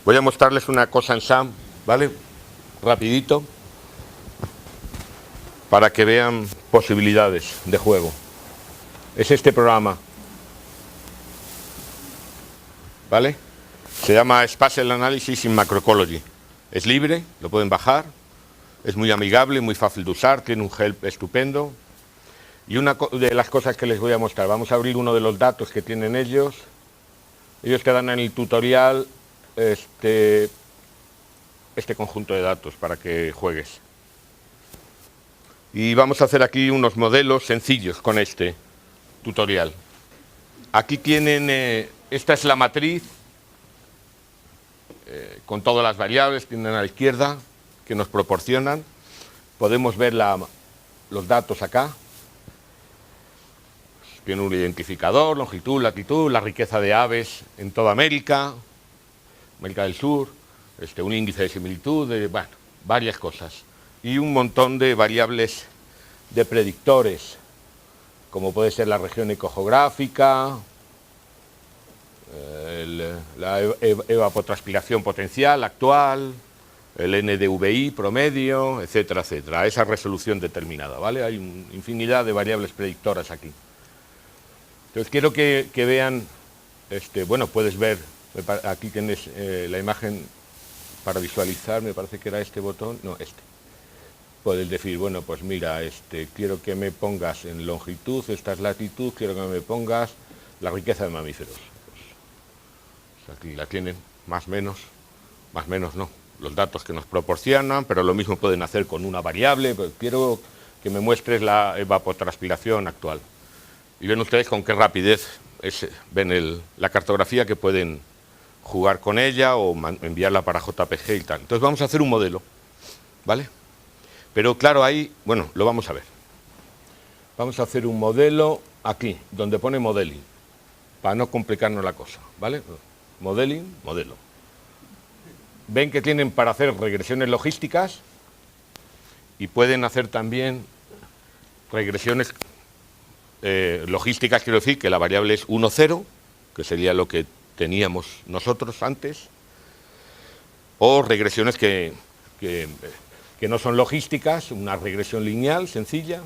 Voy a mostrarles una cosa en SAM, ¿vale? Rapidito, para que vean posibilidades de juego. Es este programa, ¿vale? Se llama Spatial Analysis in Macroecology. Es libre, lo pueden bajar, es muy amigable, muy fácil de usar, tiene un help estupendo. Y una de las cosas que les voy a mostrar, vamos a abrir uno de los datos que tienen ellos. Ellos te dan en el tutorial este conjunto de datos para que juegues. Y vamos a hacer aquí unos modelos sencillos con este tutorial. Aquí tienen, esta es la matriz, con todas las variables, tienen a la izquierda, que nos proporcionan. Podemos ver los datos acá. Tiene un identificador, longitud, latitud, la riqueza de aves en toda América, América del Sur, un índice de similitud, bueno, varias cosas. Y un montón de variables de predictores, como puede ser la región ecogeográfica, la evapotranspiración potencial actual, el NDVI promedio, etcétera, etcétera, a esa resolución determinada, ¿vale? Hay una infinidad de variables predictoras aquí. Entonces quiero que vean, bueno, puedes ver, aquí tienes la imagen para visualizar, me parece que era este botón, no, Puedes decir, bueno, pues mira, quiero que me pongas en longitud, esta es latitud, quiero que me pongas la riqueza de mamíferos. Pues aquí la tienen, más menos no, los datos que nos proporcionan, pero lo mismo pueden hacer con una variable, pues quiero que me muestres la evapotranspiración actual. Y ven ustedes con qué rapidez ven la cartografía, que pueden jugar con ella o enviarla para JPG y tal. Entonces vamos a hacer un modelo, ¿vale? Pero claro, ahí, bueno, lo vamos a ver. Vamos a hacer un modelo aquí, donde pone modeling, para no complicarnos la cosa, ¿vale? Modeling, modelo. Ven que tienen para hacer regresiones logísticas y pueden hacer también regresiones logísticas, quiero decir que la variable es 1, 0, que sería lo que teníamos nosotros antes, o regresiones que no son logísticas, una regresión lineal sencilla,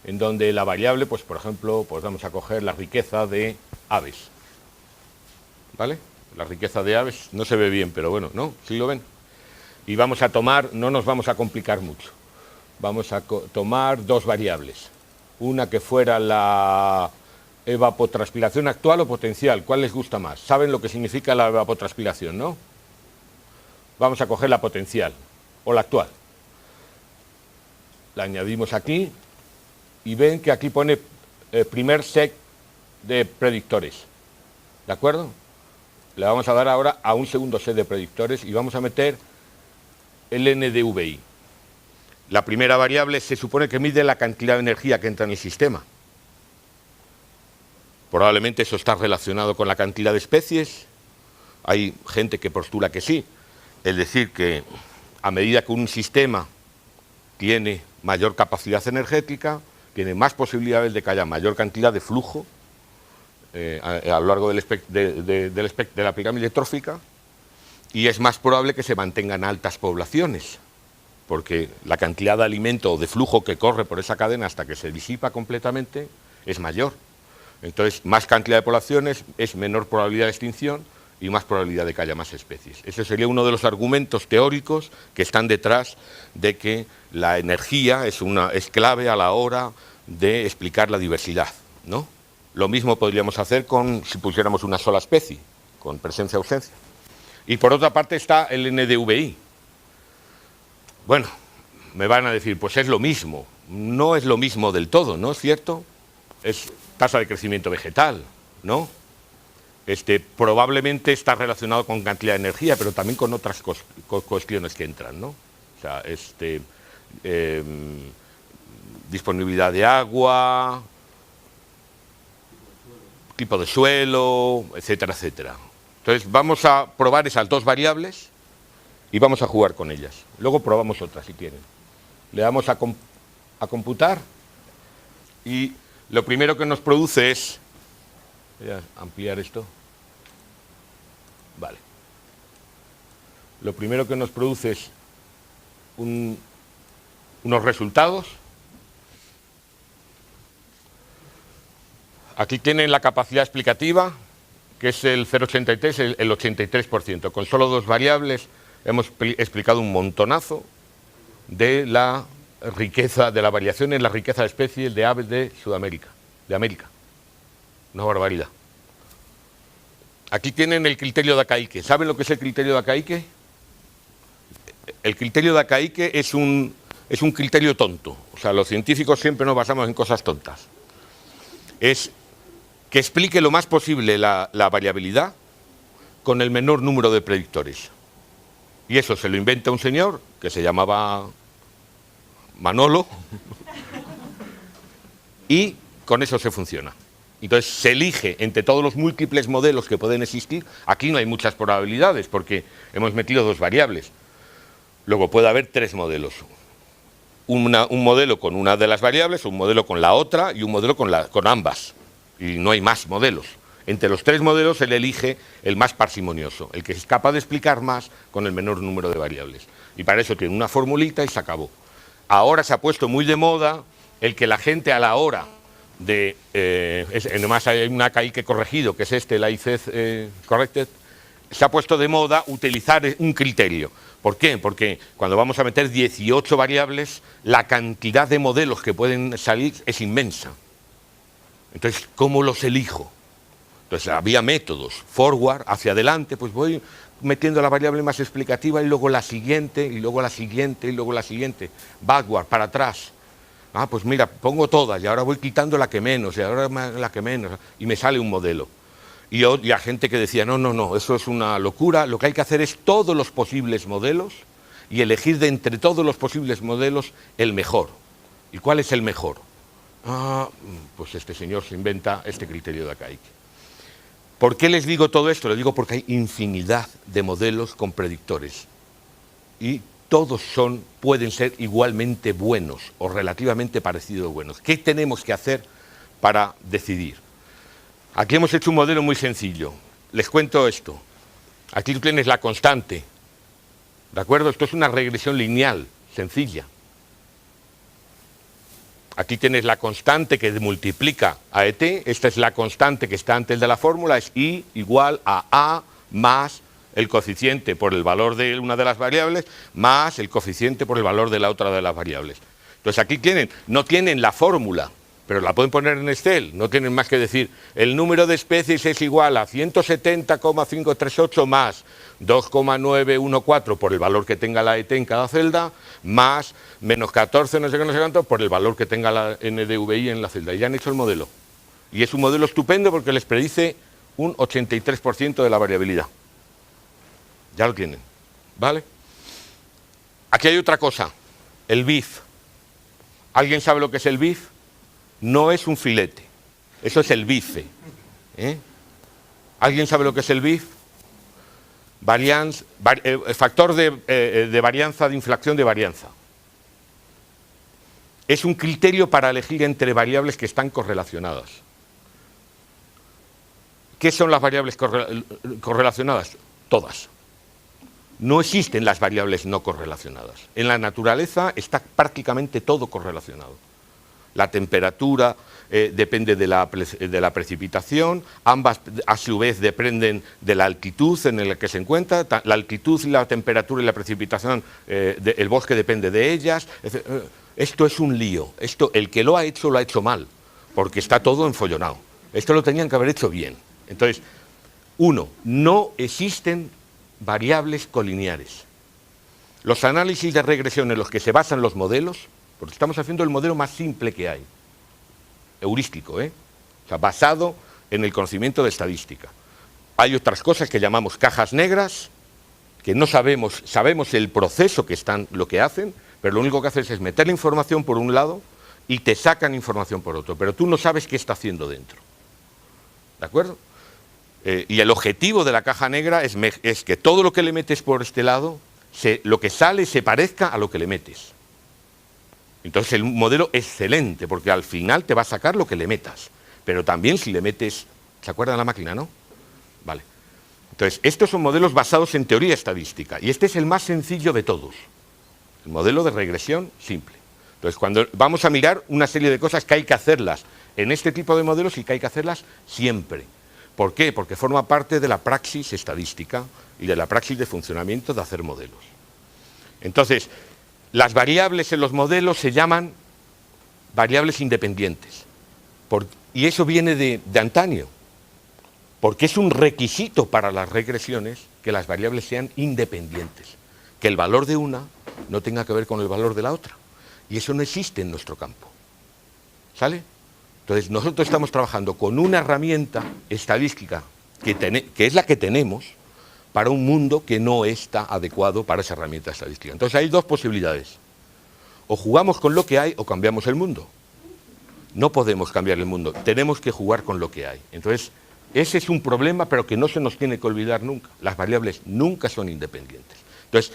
en donde la variable, pues por ejemplo, pues vamos a coger la riqueza de aves, ¿vale? La riqueza de aves no se ve bien, pero bueno, ¿no? ¿Sí lo ven? Y vamos a tomar, no nos vamos a complicar mucho, vamos a tomar dos variables. Una que fuera la evapotranspiración actual o potencial. ¿Cuál les gusta más? Saben lo que significa la evapotranspiración, ¿no? Vamos a coger la potencial o la actual. La añadimos aquí y ven que aquí pone primer set de predictores. ¿De acuerdo? Le vamos a dar ahora a un segundo set de predictores y vamos a meter el NDVI. La primera variable se supone que mide la cantidad de energía que entra en el sistema. Probablemente eso está relacionado con la cantidad de especies. Hay gente que postula que sí. Es decir, que a medida que un sistema tiene mayor capacidad energética, tiene más posibilidades de que haya mayor cantidad de flujo a lo largo de la pirámide trófica, y es más probable que se mantengan altas poblaciones, porque la cantidad de alimento o de flujo que corre por esa cadena hasta que se disipa completamente es mayor. Entonces, más cantidad de poblaciones es menor probabilidad de extinción y más probabilidad de que haya más especies. Ese sería uno de los argumentos teóricos que están detrás de que la energía es clave a la hora de explicar la diversidad, ¿no? Lo mismo podríamos hacer si pusiéramos una sola especie, con presencia-ausencia. Y por otra parte está el NDVI. Bueno, me van a decir, pues es lo mismo. No es lo mismo del todo, ¿no es cierto? Es tasa de crecimiento vegetal, ¿no? Probablemente está relacionado con cantidad de energía, pero también con otras cuestiones que entran, ¿no? O sea, disponibilidad de agua, tipo de suelo, etcétera, etcétera. Entonces vamos a probar esas dos variables y vamos a jugar con ellas. Luego probamos otras si quieren. Le damos a computar y lo primero que nos produce es... Voy a ampliar esto. Vale. lo primero que nos produce es unos resultados. Aquí tienen la capacidad explicativa, que es el 0,83, el 83%. Con solo dos variables hemos explicado un montonazo de la riqueza, de la variación en la riqueza de especies de aves de Sudamérica, de América. Una barbaridad. Aquí tienen el criterio de Akaique. ¿Saben lo que es el criterio de Akaique? El criterio de Akaique es un criterio tonto. O sea, los científicos siempre nos basamos en cosas tontas. Es que explique lo más posible la variabilidad con el menor número de predictores. Y eso se lo inventa un señor que se llamaba Manolo y con eso se funciona. Entonces se elige entre todos los múltiples modelos que pueden existir. Aquí no hay muchas probabilidades porque hemos metido dos variables. Luego puede haber tres modelos. Un modelo con una de las variables, un modelo con la otra y un modelo con ambas. Y no hay más modelos. Entre los tres modelos se le elige el más parsimonioso, el que es capaz de explicar más con el menor número de variables. Y para eso tiene una formulita y se acabó. Ahora se ha puesto muy de moda el que la gente a la hora de... además hay una Akaique corregido, que es el AICED corrected, se ha puesto de moda utilizar un criterio. ¿Por qué? Porque cuando vamos a meter 18 variables, la cantidad de modelos que pueden salir es inmensa. Entonces, ¿cómo los elijo? Entonces, había métodos. Forward, hacia adelante, pues voy metiendo la variable más explicativa y luego la siguiente, y luego la siguiente, y luego la siguiente. Backward, para atrás. Ah, pues mira, pongo todas y ahora voy quitando la que menos, y ahora la que menos, y me sale un modelo. Y había gente que decía, no, eso es una locura, lo que hay que hacer es todos los posibles modelos y elegir de entre todos los posibles modelos el mejor. ¿Y cuál es el mejor? Pues este señor se inventa este criterio de Akaique. ¿Por qué les digo todo esto? Les digo porque hay infinidad de modelos con predictores y todos pueden ser igualmente buenos o relativamente parecidos buenos. ¿Qué tenemos que hacer para decidir? Aquí hemos hecho un modelo muy sencillo. Les cuento esto. Aquí tú tienes la constante. ¿De acuerdo? Esto es una regresión lineal, sencilla. Aquí tienes la constante que multiplica a ET. Esta es la constante que está antes de la fórmula. Es I igual a A más el coeficiente por el valor de una de las variables más el coeficiente por el valor de la otra de las variables. Entonces aquí no tienen la fórmula, pero la pueden poner en Excel, no tienen más que decir, el número de especies es igual a 170,538 más 2,914 por el valor que tenga la ET en cada celda, más menos 14 no sé qué, no sé cuánto, por el valor que tenga la NDVI en la celda. Y ya han hecho el modelo. Y es un modelo estupendo porque les predice un 83% de la variabilidad. Ya lo tienen, ¿vale? Aquí hay otra cosa, el BIF. ¿Alguien sabe lo que es el BIF? No es un filete, eso es el bife. ¿Alguien sabe lo que es el BIF? Factor de varianza, de inflación de varianza. Es un criterio para elegir entre variables que están correlacionadas. ¿Qué son las variables correlacionadas? Todas. No existen las variables no correlacionadas. En la naturaleza está prácticamente todo correlacionado. La temperatura depende de la precipitación, ambas a su vez dependen de la altitud en la que se encuentra, la altitud, la temperatura y la precipitación, el bosque depende de ellas. Esto es un lío, el que lo ha hecho mal, porque está todo enfollonado. Esto lo tenían que haber hecho bien. Entonces, no existen variables colineares. Los análisis de regresión en los que se basan los modelos, porque estamos haciendo el modelo más simple que hay, heurístico, o sea, basado en el conocimiento de estadística. Hay otras cosas que llamamos cajas negras, que no sabemos el proceso lo que hacen, pero lo único que hacen es meter la información por un lado y te sacan información por otro, pero tú no sabes qué está haciendo dentro. ¿De acuerdo? Y el objetivo de la caja negra es que todo lo que le metes por este lado, lo que sale se parezca a lo que le metes. Entonces el modelo excelente, porque al final te va a sacar lo que le metas, pero también si le metes, ¿se acuerdan de la máquina, no? Vale. Entonces, estos son modelos basados en teoría estadística, y este es el más sencillo de todos, el modelo de regresión simple. Entonces, cuando vamos a mirar una serie de cosas que hay que hacerlas en este tipo de modelos y que hay que hacerlas siempre. ¿Por qué? Porque forma parte de la praxis estadística y de la praxis de funcionamiento de hacer modelos. Entonces, las variables en los modelos se llaman variables independientes. Y eso viene de antaño, porque es un requisito para las regresiones que las variables sean independientes, que el valor de una no tenga que ver con el valor de la otra. Y eso no existe en nuestro campo. ¿Sale? Entonces, nosotros estamos trabajando con una herramienta estadística que es la que tenemos para un mundo que no está adecuado para esa herramienta estadística. Entonces, hay dos posibilidades. O jugamos con lo que hay o cambiamos el mundo. No podemos cambiar el mundo, tenemos que jugar con lo que hay. Entonces, ese es un problema, pero que no se nos tiene que olvidar nunca. Las variables nunca son independientes. Entonces,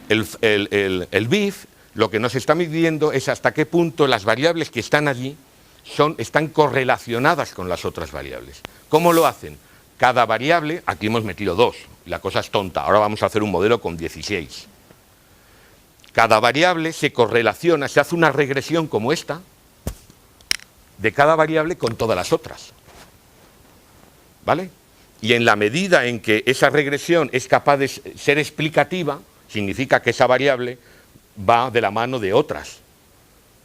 el BIF lo que nos está midiendo es hasta qué punto las variables que están allí están correlacionadas con las otras variables. ¿Cómo lo hacen? Cada variable, aquí hemos metido 2, la cosa es tonta, ahora vamos a hacer un modelo con 16. Cada variable se correlaciona, se hace una regresión como esta, de cada variable con todas las otras. ¿Vale? Y en la medida en que esa regresión es capaz de ser explicativa, significa que esa variable va de la mano de otras.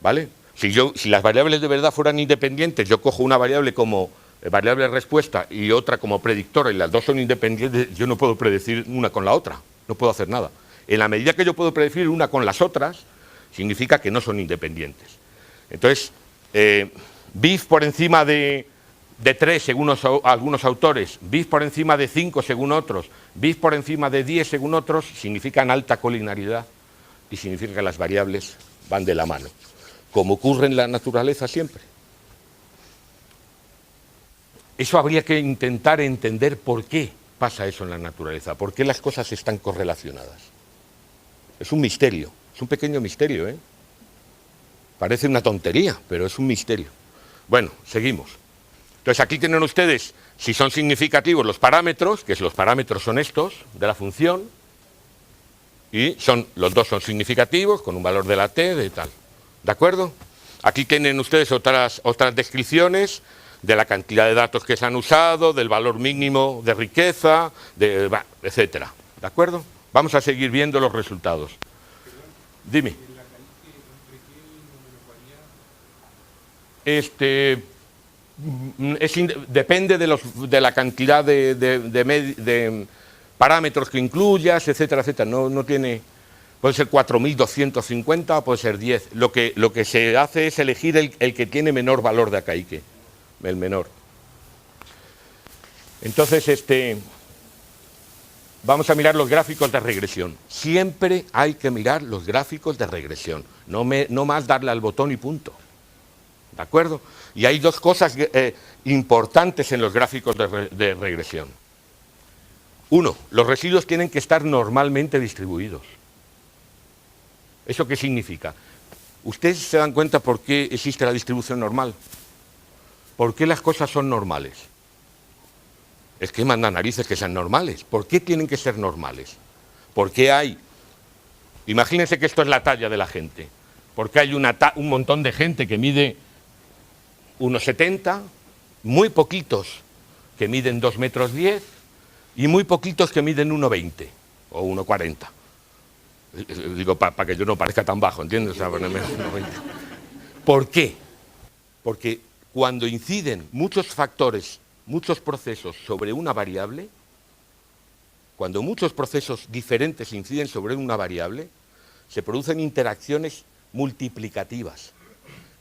¿Vale? Si las variables de verdad fueran independientes, yo cojo una variable como variable de respuesta y otra como predictora, y las dos son independientes, yo no puedo predecir una con la otra, no puedo hacer nada. En la medida que yo puedo predecir una con las otras, significa que no son independientes. Entonces, BIF por encima de 3 según algunos autores, BIF por encima de 5 según otros, BIF por encima de 10 según otros, significan alta colinearidad y significa que las variables van de la mano, como ocurre en la naturaleza siempre. Eso habría que intentar entender por qué pasa eso en la naturaleza, por qué las cosas están correlacionadas. Es un misterio, es un pequeño misterio, ¿eh? Parece una tontería, pero es un misterio. Bueno, seguimos. Entonces aquí tienen ustedes, si son significativos los parámetros, que los parámetros son estos, de la función, y los dos son significativos, con un valor de la t, de tal. ¿De acuerdo? Aquí tienen ustedes otras descripciones de la cantidad de datos que se han usado, del valor mínimo de riqueza, etcétera. ¿De acuerdo? Vamos a seguir viendo los resultados. Dime. Depende de la cantidad de parámetros que incluyas, etcétera, etcétera. No tiene, puede ser 4.250 o puede ser 10. Lo que se hace es elegir el que tiene menor valor de Akaique, el menor. Entonces, vamos a mirar los gráficos de regresión. Siempre hay que mirar los gráficos de regresión, no más darle al botón y punto. ¿De acuerdo? Y hay dos cosas importantes en los gráficos de regresión. Uno, los residuos tienen que estar normalmente distribuidos. ¿Eso qué significa? ¿Ustedes se dan cuenta por qué existe la distribución normal? ¿Por qué las cosas son normales? Es que manda narices que sean normales. ¿Por qué tienen que ser normales? ¿Por qué hay? Imagínense que esto es la talla de la gente. ¿Por qué hay un montón de gente que mide 1,70, muy poquitos que miden 2,10 metros y muy poquitos que miden 1,20 o 1,40. Digo, para que yo no parezca tan bajo, ¿entiendes? O sea, ponerme 1,20. ¿Por qué? Porque cuando inciden muchos factores, muchos procesos sobre una variable, cuando muchos procesos diferentes inciden sobre una variable, se producen interacciones multiplicativas.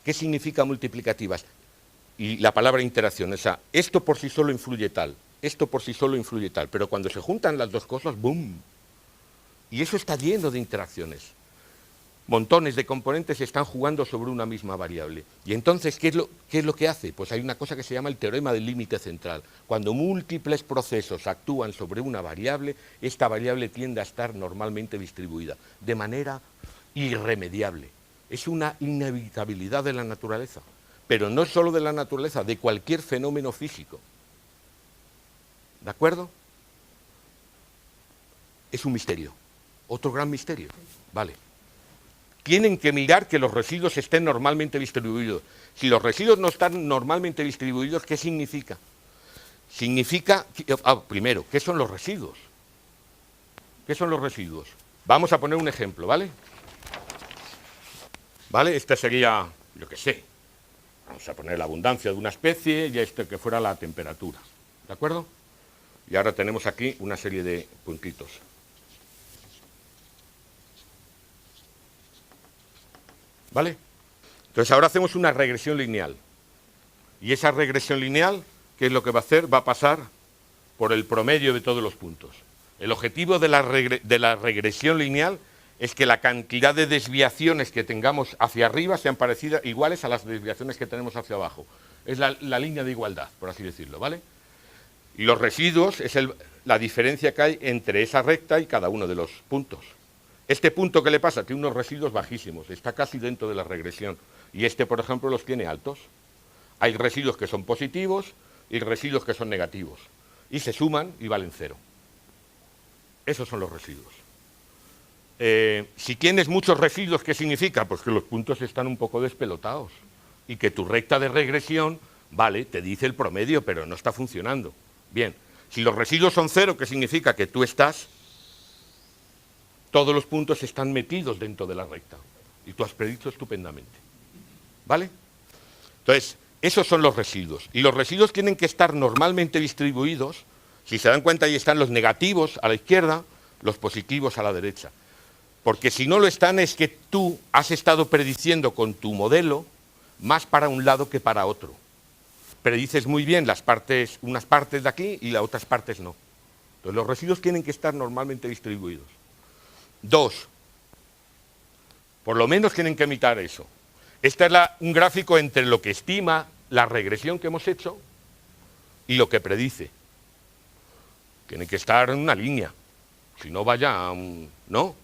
¿Qué significa multiplicativas? Y la palabra interacción, o sea, esto por sí solo influye tal, esto por sí solo influye tal, pero cuando se juntan las dos cosas, ¡boom! Y eso está lleno de interacciones. Montones de componentes están jugando sobre una misma variable. Y entonces, ¿qué es lo que hace? Pues hay una cosa que se llama el teorema del límite central. Cuando múltiples procesos actúan sobre una variable, esta variable tiende a estar normalmente distribuida, de manera irremediable. Es una inevitabilidad de la naturaleza. Pero no solo de la naturaleza, de cualquier fenómeno físico. ¿De acuerdo? Es un misterio. Otro gran misterio. Vale. Tienen que mirar que los residuos estén normalmente distribuidos. Si los residuos no están normalmente distribuidos, ¿qué significa? Significa, primero, ¿qué son los residuos? ¿Qué son los residuos? Vamos a poner un ejemplo, ¿vale? ¿Vale? Este sería, yo qué sé, vamos a poner la abundancia de una especie y este que fuera la temperatura. ¿De acuerdo? Y ahora tenemos aquí una serie de puntitos. ¿Vale? Entonces ahora hacemos una regresión lineal. Y esa regresión lineal, ¿qué es lo que va a hacer? Va a pasar por el promedio de todos los puntos. El objetivo de la regresión lineal es que la cantidad de desviaciones que tengamos hacia arriba sean parecidas, iguales a las desviaciones que tenemos hacia abajo. Es la línea de igualdad, por así decirlo, ¿vale? Y los residuos es la diferencia que hay entre esa recta y cada uno de los puntos. Este punto, ¿qué le pasa? Tiene unos residuos bajísimos, está casi dentro de la regresión. Y este, por ejemplo, los tiene altos. Hay residuos que son positivos y residuos que son negativos. Y se suman y valen 0. Esos son los residuos. Si tienes muchos residuos, ¿qué significa? Pues que los puntos están un poco despelotados. Y que tu recta de regresión, vale, te dice el promedio, pero no está funcionando. Bien, si los residuos son 0, ¿qué significa? Que tú todos los puntos están metidos dentro de la recta. Y tú has predicho estupendamente. ¿Vale? Entonces, esos son los residuos. Y los residuos tienen que estar normalmente distribuidos. Si se dan cuenta, ahí están los negativos a la izquierda, los positivos a la derecha. Porque si no lo están, es que tú has estado prediciendo con tu modelo más para un lado que para otro. Predices muy bien unas partes de aquí y las otras partes no. Entonces, los residuos tienen que estar normalmente distribuidos. 2. Por lo menos tienen que imitar eso. Este es un gráfico entre lo que estima la regresión que hemos hecho y lo que predice. Tiene que estar en una línea. Si no, vaya a ¿no?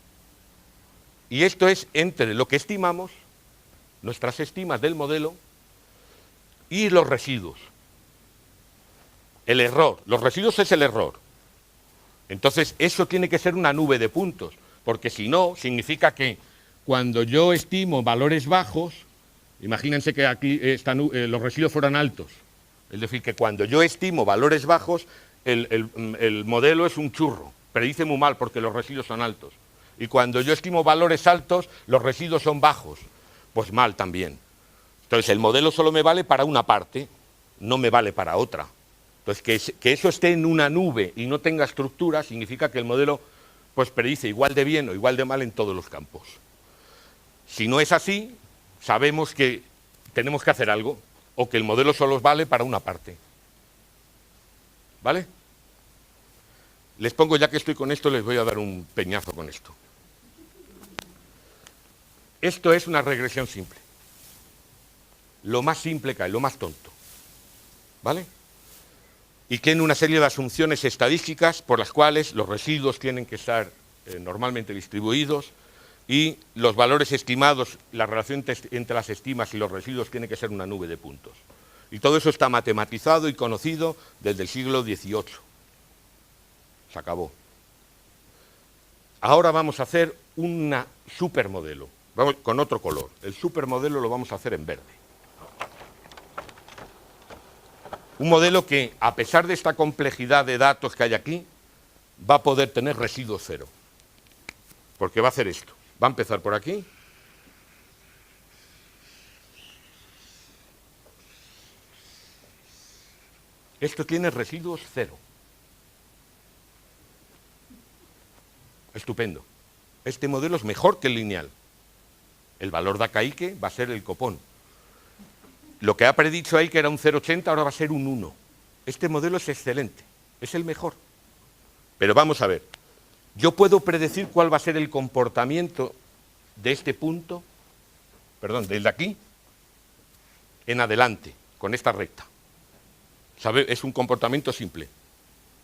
Y esto es entre lo que estimamos, nuestras estimas del modelo, y los residuos. El error. Los residuos es el error. Entonces, eso tiene que ser una nube de puntos. Porque si no, significa que cuando yo estimo valores bajos, imagínense que aquí los residuos fueran altos. Es decir, que cuando yo estimo valores bajos, el modelo es un churro, predice muy mal porque los residuos son altos. Y cuando yo estimo valores altos, los residuos son bajos, pues mal también. Entonces, el modelo solo me vale para una parte, no me vale para otra. Entonces, que eso esté en una nube y no tenga estructura, significa que el modelo pues predice igual de bien o igual de mal en todos los campos. Si no es así, sabemos que tenemos que hacer algo, o que el modelo solo vale para una parte. ¿Vale? Les pongo, ya que estoy con esto, les voy a dar un peñazo con esto. Esto es una regresión simple. Lo más simple que hay, lo más tonto. ¿Vale? Y tiene una serie de asunciones estadísticas por las cuales los residuos tienen que estar normalmente distribuidos y los valores estimados, la relación entre las estimas y los residuos tiene que ser una nube de puntos. Y todo eso está matematizado y conocido desde el siglo XVIII. Se acabó. Ahora vamos a hacer un supermodelo, vamos con otro color. El supermodelo lo vamos a hacer en verde. Un modelo que, a pesar de esta complejidad de datos que hay aquí, va a poder tener residuos 0. Porque va a hacer esto. Va a empezar por aquí. Esto tiene residuos 0. Estupendo. Este modelo es mejor que el lineal. El valor de Akaique va a ser el copón. Lo que ha predicho ahí que era un 0,80 ahora va a ser un 1. Este modelo es excelente, es el mejor. Pero vamos a ver, yo puedo predecir cuál va a ser el comportamiento de este punto, perdón, desde aquí en adelante, con esta recta. ¿Sabe? Es un comportamiento simple,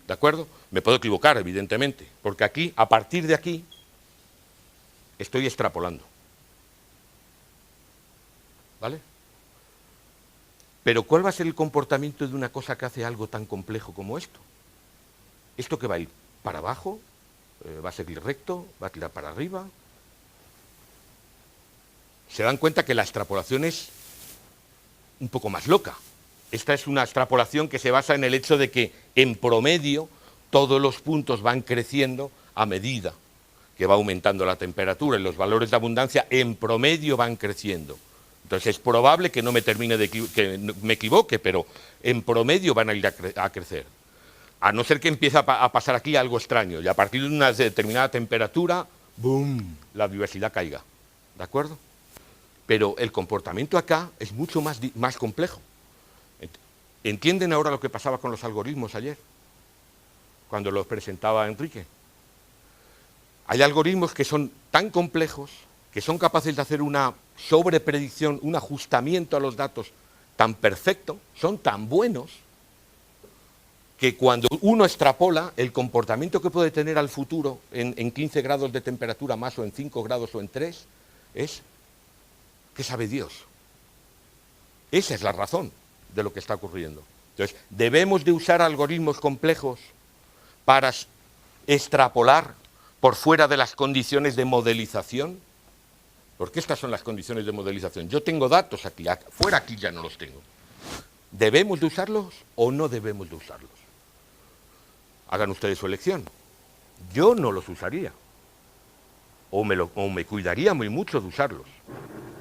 ¿de acuerdo? Me puedo equivocar, evidentemente, porque aquí, a partir de aquí, estoy extrapolando. ¿Vale? Pero ¿cuál va a ser el comportamiento de una cosa que hace algo tan complejo como esto? ¿Esto que va a ir para abajo va a seguir recto, va a tirar para arriba. Se dan cuenta que la extrapolación es un poco más loca. Esta es una extrapolación que se basa en el hecho de que, en promedio, todos los puntos van creciendo a medida que va aumentando la temperatura y los valores de abundancia, en promedio, van creciendo. Entonces, es probable que no me termine que me equivoque, pero en promedio van a ir a crecer. A no ser que empiece a pasar aquí algo extraño, y a partir de una determinada temperatura, ¡boom!, la diversidad caiga. ¿De acuerdo? Pero el comportamiento acá es mucho más complejo. ¿Entienden ahora lo que pasaba con los algoritmos ayer? Cuando los presentaba Enrique. Hay algoritmos que son tan complejos, que son capaces de hacer una sobrepredicción, un ajustamiento a los datos tan perfecto, son tan buenos, que cuando uno extrapola el comportamiento que puede tener al futuro en 15 grados de temperatura más, o en 5 grados o en 3, es que sabe Dios. Esa es la razón de lo que está ocurriendo. Entonces, debemos de usar algoritmos complejos para extrapolar por fuera de las condiciones de modelización, porque estas son las condiciones de modelización. Yo tengo datos aquí, fuera aquí ya no los tengo. ¿Debemos de usarlos o no debemos de usarlos? Hagan ustedes su elección. Yo no los usaría, o me cuidaría muy mucho de usarlos.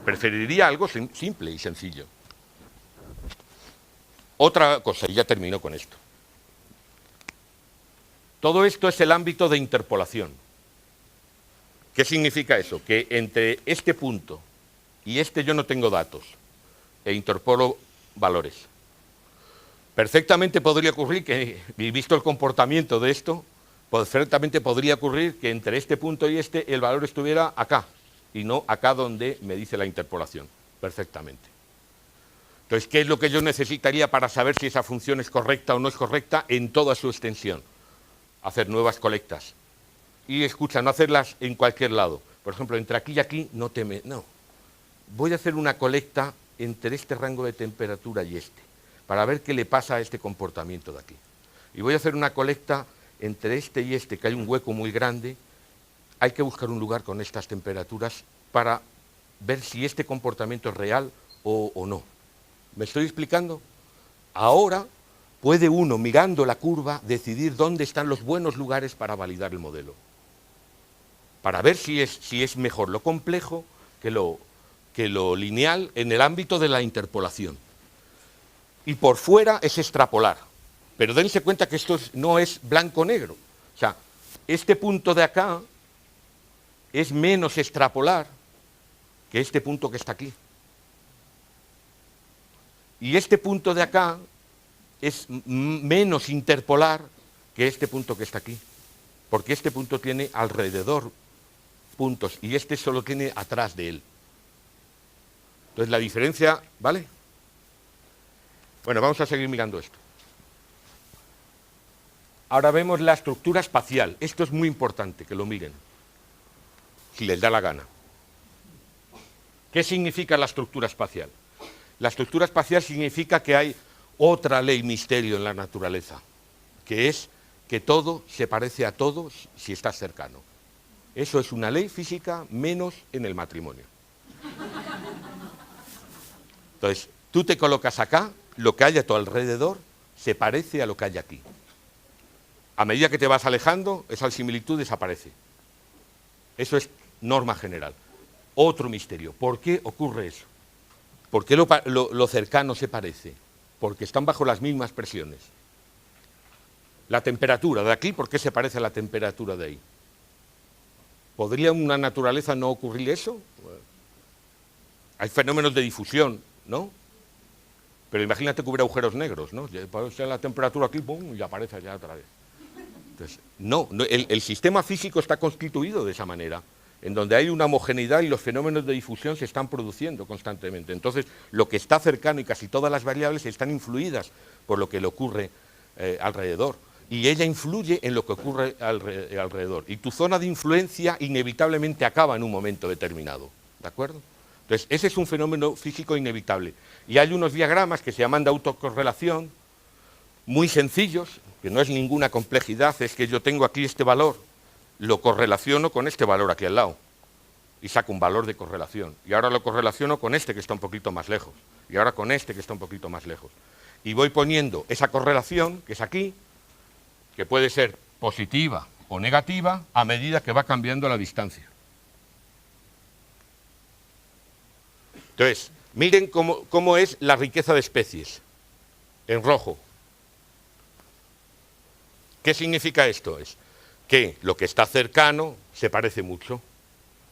Preferiría algo simple y sencillo. Otra cosa, y ya termino con esto. Todo esto es el ámbito de interpolación. ¿Qué significa eso? Que entre este punto y este yo no tengo datos, e interpolo valores. Perfectamente podría ocurrir que, visto el comportamiento de esto, perfectamente podría ocurrir que entre este punto y este el valor estuviera acá, y no acá donde me dice la interpolación. Perfectamente. Entonces, ¿qué es lo que yo necesitaría para saber si esa función es correcta o no es correcta en toda su extensión? Hacer nuevas colectas. Y escucha, no hacerlas en cualquier lado. Por ejemplo, entre aquí y aquí, no. Voy a hacer una colecta entre este rango de temperatura y este, para ver qué le pasa a este comportamiento de aquí. Y voy a hacer una colecta entre este y este, que hay un hueco muy grande. Hay que buscar un lugar con estas temperaturas para ver si este comportamiento es real o no. ¿Me estoy explicando? Ahora puede uno, mirando la curva, decidir dónde están los buenos lugares para validar el modelo. Para ver si es mejor lo complejo que lo lineal en el ámbito de la interpolación. Y por fuera es extrapolar. Pero dense cuenta que esto no es blanco-negro. O sea, este punto de acá es menos extrapolar que este punto que está aquí. Y este punto de acá es menos interpolar que este punto que está aquí. Porque este punto tiene alrededor puntos y este solo tiene atrás de él. Entonces la diferencia, ¿vale? Bueno, vamos a seguir mirando esto. Ahora vemos la estructura espacial. Esto es muy importante, que lo miren, si les da la gana. ¿Qué significa la estructura espacial? La estructura espacial significa que hay otra ley misterio en la naturaleza, que es que todo se parece a todo si está cercano. Eso es una ley física, menos en el matrimonio. Entonces, tú te colocas acá, lo que hay a tu alrededor se parece a lo que hay aquí. A medida que te vas alejando, esa similitud desaparece. Eso es norma general. Otro misterio. ¿Por qué ocurre eso? ¿Por qué lo cercano se parece? Porque están bajo las mismas presiones. La temperatura de aquí, ¿por qué se parece a la temperatura de ahí? ¿Podría en una naturaleza no ocurrir eso? Hay fenómenos de difusión, ¿no? Pero imagínate que hubiera agujeros negros, ¿no? La temperatura aquí, ¡pum!, y aparece allá otra vez. Entonces, no, el sistema físico está constituido de esa manera, en donde hay una homogeneidad y los fenómenos de difusión se están produciendo constantemente. Entonces, lo que está cercano y casi todas las variables están influidas por lo que le ocurre alrededor. Y ella influye en lo que ocurre alrededor. Y tu zona de influencia inevitablemente acaba en un momento determinado. ¿De acuerdo? Entonces, ese es un fenómeno físico inevitable. Y hay unos diagramas que se llaman de autocorrelación, muy sencillos, que no es ninguna complejidad, es que yo tengo aquí este valor lo correlaciono con este valor aquí al lado y saco un valor de correlación. Y ahora lo correlaciono con este que está un poquito más lejos. Y ahora con este que está un poquito más lejos. Y voy poniendo esa correlación, que es aquí, que puede ser positiva o negativa, a medida que va cambiando la distancia. Entonces, miren cómo es la riqueza de especies, en rojo. ¿Qué significa esto? Es que lo que está cercano se parece mucho.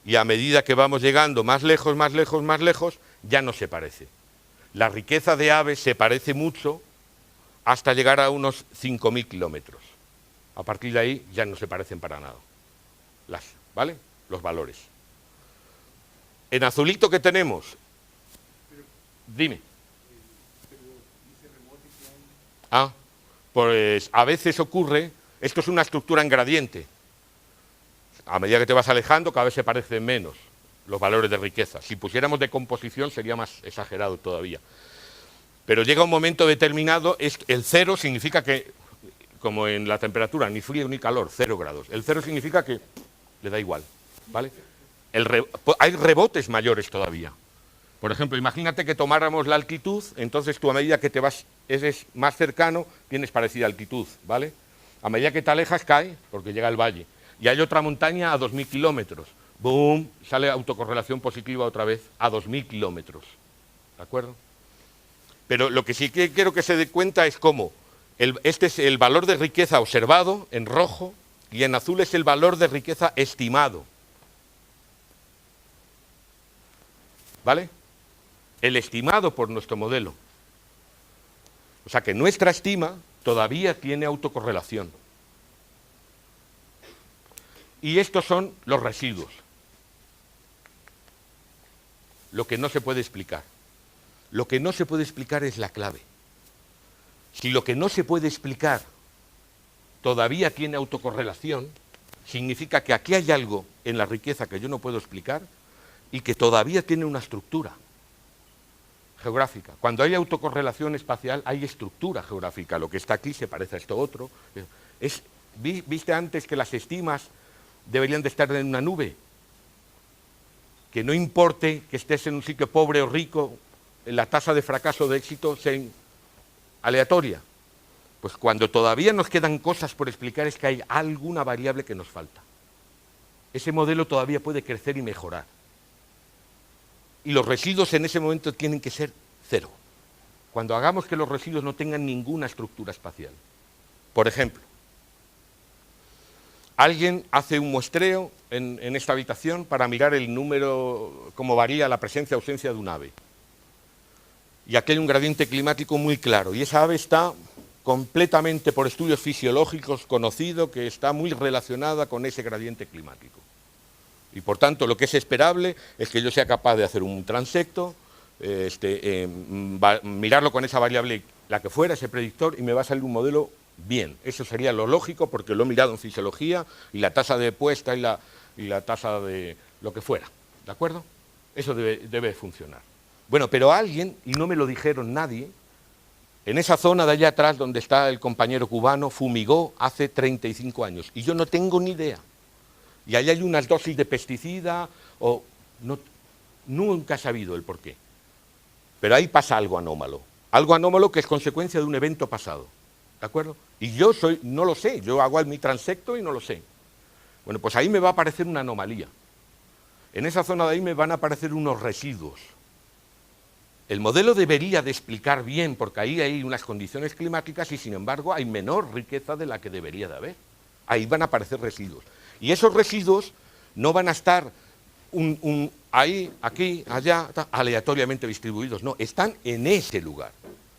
Y a medida que vamos llegando más lejos, más lejos, más lejos, ya no se parece. La riqueza de aves se parece mucho hasta llegar a unos 5.000 kilómetros. A partir de ahí ya no se parecen para nada. ¿Vale? Los valores. En azulito, ¿qué tenemos? Dime. Ah, pues a veces ocurre, esto es una estructura en gradiente. A medida que te vas alejando, cada vez se parecen menos los valores de riqueza. Si pusiéramos de composición sería más exagerado todavía. Pero llega un momento determinado, el cero significa que, como en la temperatura, ni frío ni calor, 0 grados. El cero significa que le da igual, ¿vale? Hay rebotes mayores todavía. Por ejemplo, imagínate que tomáramos la altitud, entonces tú a medida que eres más cercano, tienes parecida altitud, ¿vale? A medida que te alejas cae, porque llega el valle. Y hay otra montaña a 2.000 kilómetros. ¡Boom! Sale autocorrelación positiva otra vez a 2.000 kilómetros. ¿De acuerdo? Pero lo que sí que quiero que se dé cuenta es cómo este es el valor de riqueza observado en rojo y en azul es el valor de riqueza estimado. ¿Vale? El estimado por nuestro modelo. O sea que nuestra estima todavía tiene autocorrelación. Y estos son los residuos. Lo que no se puede explicar. Lo que no se puede explicar es la clave. Si lo que no se puede explicar todavía tiene autocorrelación, significa que aquí hay algo en la riqueza que yo no puedo explicar y que todavía tiene una estructura geográfica. Cuando hay autocorrelación espacial hay estructura geográfica. Lo que está aquí se parece a esto otro. ¿Viste antes que las estimas deberían de estar en una nube? Que no importe que estés en un sitio pobre o rico, la tasa de fracaso o de éxito sea aleatoria. Pues cuando todavía nos quedan cosas por explicar es que hay alguna variable que nos falta. Ese modelo todavía puede crecer y mejorar. Y los residuos en ese momento tienen que ser 0. Cuando hagamos que los residuos no tengan ninguna estructura espacial. Por ejemplo, alguien hace un muestreo en esta habitación para mirar el número, cómo varía la presencia o ausencia de un ave. Y aquí hay un gradiente climático muy claro. Y esa ave está completamente, por estudios fisiológicos, conocido que está muy relacionada con ese gradiente climático. Y por tanto, lo que es esperable es que yo sea capaz de hacer un transecto, mirarlo con esa variable, la que fuera, ese predictor, y me va a salir un modelo bien. Eso sería lo lógico porque lo he mirado en fisiología y la tasa de puesta y la tasa de lo que fuera. ¿De acuerdo? Eso debe funcionar. Bueno, pero alguien, y no me lo dijeron nadie, en esa zona de allá atrás donde está el compañero cubano, fumigó hace 35 años. Y yo no tengo ni idea. Y ahí hay unas dosis de pesticida, o nunca he sabido el porqué. Pero ahí pasa algo anómalo. Algo anómalo que es consecuencia de un evento pasado. ¿De acuerdo? Y yo no lo sé, yo hago mi transecto y no lo sé. Bueno, pues ahí me va a aparecer una anomalía. En esa zona de ahí me van a aparecer unos residuos. El modelo debería de explicar bien, porque ahí hay unas condiciones climáticas y sin embargo hay menor riqueza de la que debería de haber. Ahí van a aparecer residuos. Y esos residuos no van a estar ahí, aquí, allá, aleatoriamente distribuidos. No, están en ese lugar.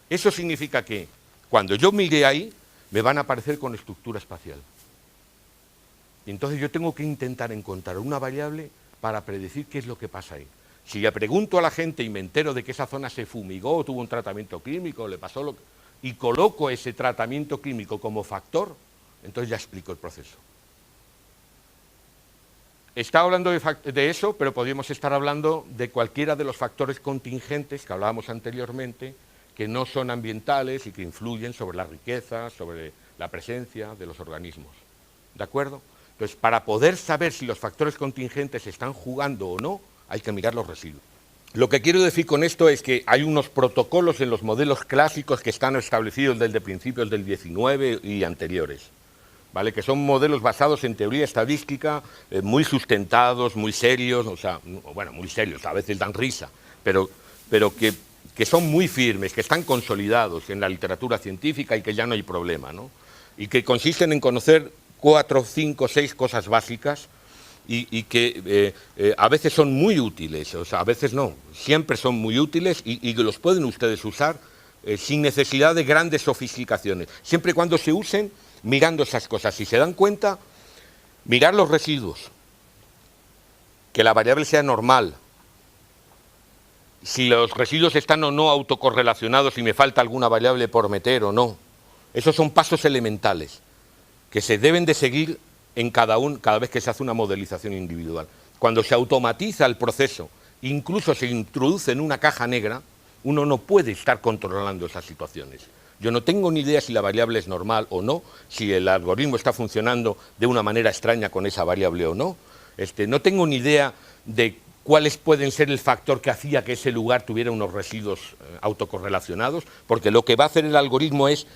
Eso significa que cuando yo mire ahí, me van a aparecer con estructura espacial. Y entonces yo tengo que intentar encontrar una variable para predecir qué es lo que pasa ahí. Si le pregunto a la gente y me entero de que esa zona se fumigó, tuvo un tratamiento químico, le pasó y coloco ese tratamiento químico como factor, entonces ya explico el proceso. Está hablando de eso, pero podríamos estar hablando de cualquiera de los factores contingentes que hablábamos anteriormente, que no son ambientales y que influyen sobre la riqueza, sobre la presencia de los organismos. ¿De acuerdo? Entonces, para poder saber si los factores contingentes están jugando o no, hay que mirar los residuos. Lo que quiero decir con esto es que hay unos protocolos en los modelos clásicos que están establecidos desde principios del 19 y anteriores, ¿vale? Que son modelos basados en teoría estadística, muy sustentados, muy serios, o sea, bueno, muy serios, a veces dan risa, pero que son muy firmes, que están consolidados en la literatura científica y que ya no hay problema, ¿no? Y que consisten en conocer 4, 5, 6 cosas básicas y que a veces son muy útiles, o sea, a veces no, siempre son muy útiles y los pueden ustedes usar sin necesidad de grandes sofisticaciones, siempre y cuando se usen mirando esas cosas. Si se dan cuenta, mirar los residuos, que la variable sea normal, si los residuos están o no autocorrelacionados, si me falta alguna variable por meter o no. Esos son pasos elementales que se deben de seguir en cada vez que se hace una modelización individual. Cuando se automatiza el proceso, incluso se introduce en una caja negra, uno no puede estar controlando esas situaciones. Yo no tengo ni idea si la variable es normal o no, si el algoritmo está funcionando de una manera extraña con esa variable o no. No tengo ni idea de cuáles pueden ser el factor que hacía que ese lugar tuviera unos residuos autocorrelacionados, porque lo que va a hacer el algoritmo es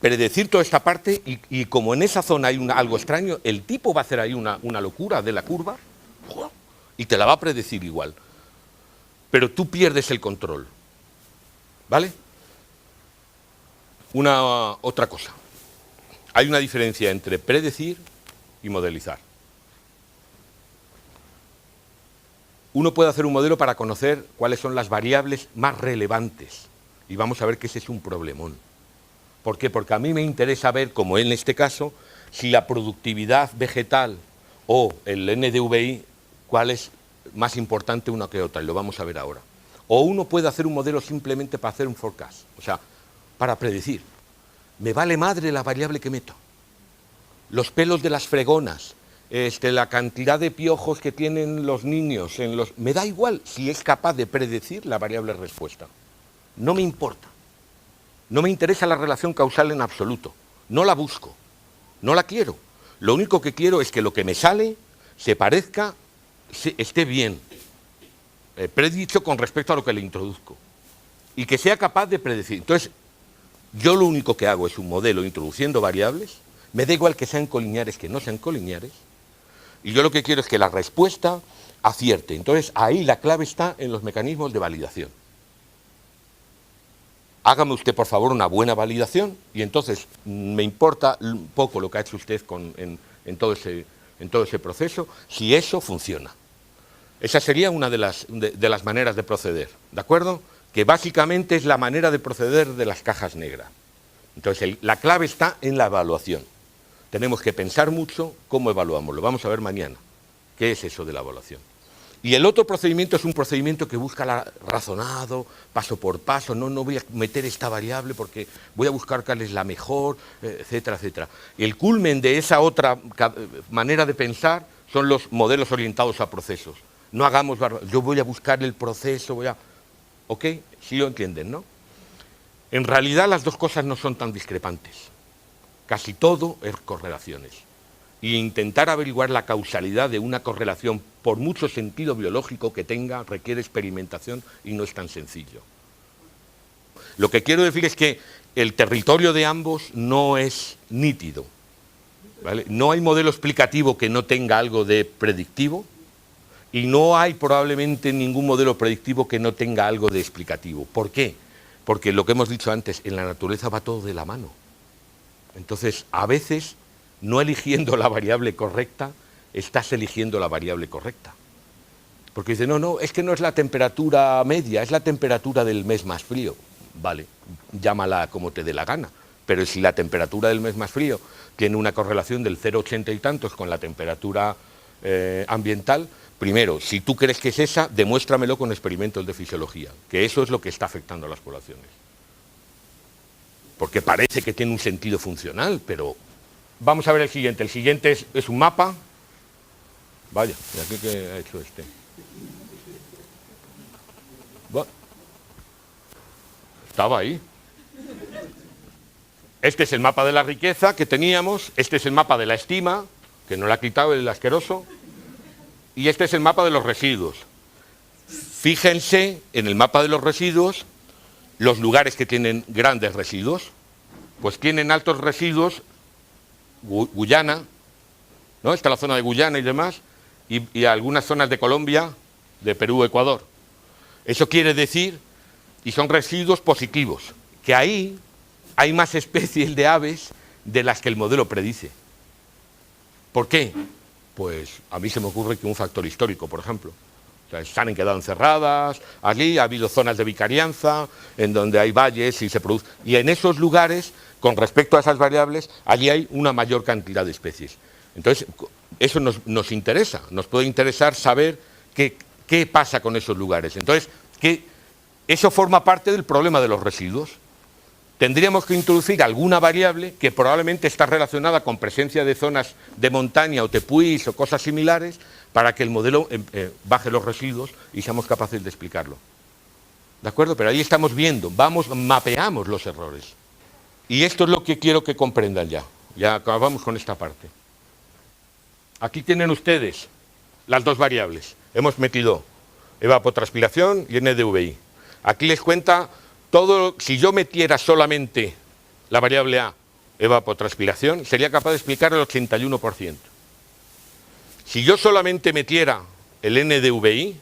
predecir toda esta parte y como en esa zona hay algo extraño, el tipo va a hacer ahí una locura de la curva y te la va a predecir igual. Pero tú pierdes el control, ¿vale? Otra cosa. Hay una diferencia entre predecir y modelizar. Uno puede hacer un modelo para conocer cuáles son las variables más relevantes y vamos a ver que ese es un problemón. ¿Por qué? Porque a mí me interesa ver, como en este caso, si la productividad vegetal o el NDVI, cuál es más importante una que otra, y lo vamos a ver ahora. O uno puede hacer un modelo simplemente para hacer un forecast, o sea, para predecir. Me vale madre la variable que meto. Los pelos de las fregonas, la cantidad de piojos que tienen los niños, me da igual si es capaz de predecir la variable respuesta. No me importa. No me interesa la relación causal en absoluto. No la busco. No la quiero. Lo único que quiero es que lo que me sale se parezca, esté bien predicho con respecto a lo que le introduzco. Y que sea capaz de predecir. Entonces, yo lo único que hago es un modelo introduciendo variables. Me da igual que sean colineares que no sean colineares. Y yo lo que quiero es que la respuesta acierte. Entonces, ahí la clave está en los mecanismos de validación. Hágame usted, por favor, una buena validación y entonces me importa un poco lo que ha hecho usted en todo ese proceso, si eso funciona. Esa sería una de las maneras de proceder, ¿de acuerdo? Que básicamente es la manera de proceder de las cajas negras. Entonces, la clave está en la evaluación. Tenemos que pensar mucho cómo evaluamos. Lo vamos a ver mañana. ¿Qué es eso de la evaluación? Y el otro procedimiento es un procedimiento que busca razonado, paso por paso, no voy a meter esta variable porque voy a buscar cuál es la mejor, etcétera, etcétera. El culmen de esa otra manera de pensar son los modelos orientados a procesos. No hagamos, yo voy a buscar el proceso, ¿ok? Sí lo entienden, ¿no? En realidad las dos cosas no son tan discrepantes. Casi todo es correlaciones. Y intentar averiguar la causalidad de una correlación, por mucho sentido biológico que tenga, requiere experimentación y no es tan sencillo. Lo que quiero decir es que el territorio de ambos no es nítido, ¿vale? No hay modelo explicativo que no tenga algo de predictivo y no hay probablemente ningún modelo predictivo que no tenga algo de explicativo. ¿Por qué? Porque lo que hemos dicho antes, en la naturaleza va todo de la mano. Entonces, a veces, no eligiendo la variable correcta, estás eligiendo la variable correcta. Porque dice, no, es que no es la temperatura media, es la temperatura del mes más frío. Vale, llámala como te dé la gana. Pero si la temperatura del mes más frío tiene una correlación del 0,80 y tantos con la temperatura ambiental, primero, si tú crees que es esa, demuéstramelo con experimentos de fisiología, que eso es lo que está afectando a las poblaciones. Porque parece que tiene un sentido funcional, pero... Vamos a ver el siguiente. El siguiente es un mapa. Vaya, ¿y aquí qué ha hecho este? Bueno, estaba ahí. Este es el mapa de la riqueza que teníamos. Este es el mapa de la estima. que no le ha quitado el asqueroso, y este es el mapa de los residuos. Fíjense en el mapa de los residuos, los lugares que tienen grandes residuos, pues tienen altos residuos, Guyana, ¿no? Está la zona de Guyana y demás, y algunas zonas de Colombia, de Perú, Ecuador. Eso quiere decir, y son residuos positivos, que ahí hay más especies de aves de las que el modelo predice. ¿Por qué? Pues a mí se me ocurre que un factor histórico, por ejemplo. O sea, se han quedado encerradas, allí ha habido zonas de vicarianza, en donde hay valles y se produce. Y en esos lugares, con respecto a esas variables, allí hay una mayor cantidad de especies. Entonces, eso nos interesa, nos puede interesar saber qué pasa con esos lugares. Entonces, eso forma parte del problema de los residuos. Tendríamos que introducir alguna variable que probablemente está relacionada con presencia de zonas de montaña o tepuis o cosas similares para que el modelo baje los residuos y seamos capaces de explicarlo. ¿De acuerdo? Pero ahí estamos viendo, mapeamos los errores. Y esto es lo que quiero que comprendan ya. Ya acabamos con esta parte. Aquí tienen ustedes las dos variables. Hemos metido evapotranspiración y NDVI. Aquí les cuenta todo. Si yo metiera solamente la variable A, evapotranspiración, sería capaz de explicar el 81%. Si yo solamente metiera el NDVI,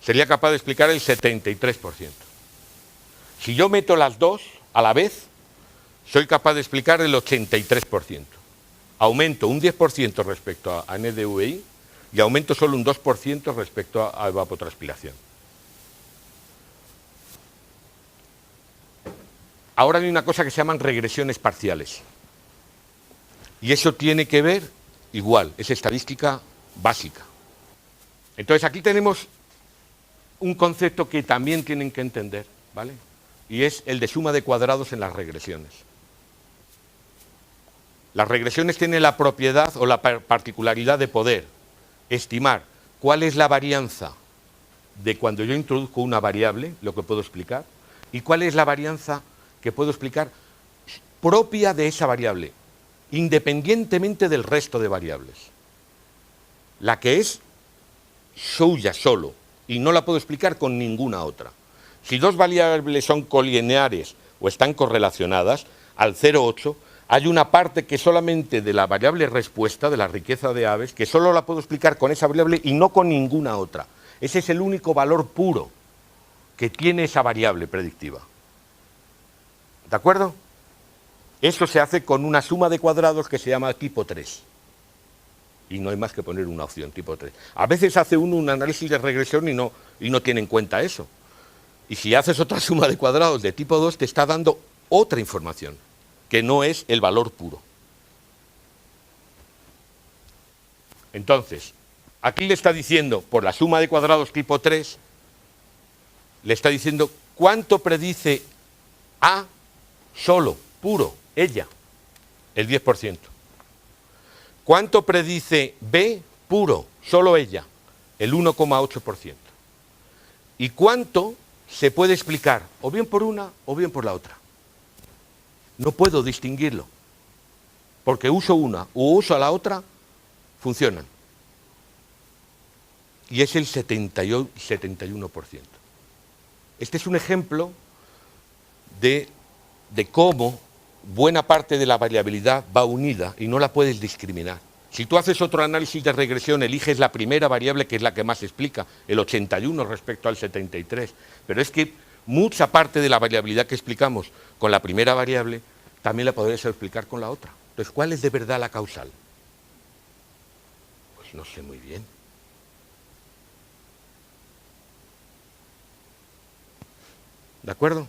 sería capaz de explicar el 73%. Si yo meto las dos a la vez, soy capaz de explicar el 83%. Aumento un 10% respecto a NDVI y aumento solo un 2% respecto a evapotranspiración. Ahora hay una cosa que se llaman regresiones parciales. Y eso tiene que ver, igual, es estadística básica. Entonces aquí tenemos un concepto que también tienen que entender, ¿vale? Y es el de suma de cuadrados en las regresiones. Las regresiones tienen la propiedad o la particularidad de poder estimar cuál es la varianza de cuando yo introduzco una variable, lo que puedo explicar, y cuál es la varianza que puedo explicar propia de esa variable, independientemente del resto de variables. La que es suya solo, y no la puedo explicar con ninguna otra. Si dos variables son colineares o están correlacionadas, al 0,8, hay una parte que solamente de la variable respuesta, de la riqueza de aves, que solo la puedo explicar con esa variable y no con ninguna otra. Ese es el único valor puro que tiene esa variable predictiva. ¿De acuerdo? Eso se hace con una suma de cuadrados que se llama tipo 3. Y no hay más que poner una opción, tipo 3. A veces hace uno un análisis de regresión y no tiene en cuenta eso. Y si haces otra suma de cuadrados de tipo 2, te está dando otra información, que no es el valor puro. Entonces, aquí le está diciendo, por la suma de cuadrados tipo 3, le está diciendo cuánto predice A solo, puro, ella, el 10%. ¿Cuánto predice B puro, solo ella, el 1,8%? ¿Y cuánto se puede explicar o bien por una o bien por la otra? No puedo distinguirlo, porque uso una o uso a la otra, funcionan. Y es el 71%. Este es un ejemplo de cómo buena parte de la variabilidad va unida y no la puedes discriminar. Si tú haces otro análisis de regresión, eliges la primera variable, que es la que más explica, el 81 respecto al 73. Pero es que mucha parte de la variabilidad que explicamos con la primera variable también la podrías explicar con la otra. Entonces, ¿cuál es de verdad la causal? Pues no sé muy bien. ¿De acuerdo?